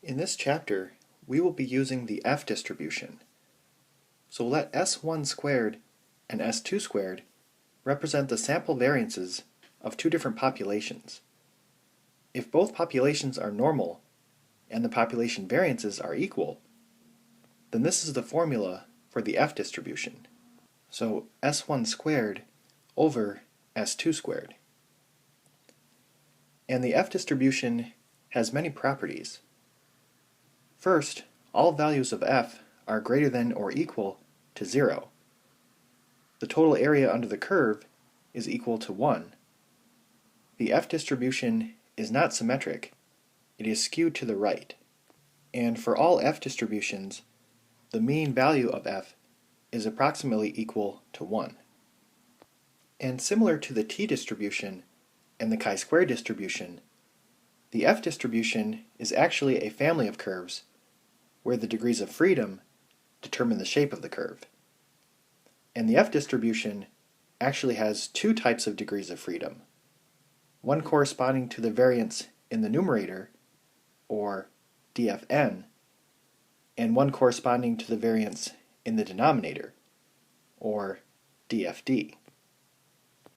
In this chapter, we will be using the F distribution. So let S1 squared and S2 squared represent the sample variances of two different populations. If both populations are normal and the population variances are equal, then this is the formula for the F distribution. So S1 squared over S2 squared. And the F distribution has many properties. First, all values of f are greater than or equal to 0. The total area under the curve is equal to 1. The F distribution is not symmetric, it is skewed to the right. And for all F distributions, the mean value of f is approximately equal to 1. And similar to the t distribution and the chi-square distribution, the F distribution is actually a family of curves where the degrees of freedom determine the shape of the curve. And the F distribution actually has two types of degrees of freedom, one corresponding to the variance in the numerator, or dfn, and one corresponding to the variance in the denominator, or dfd.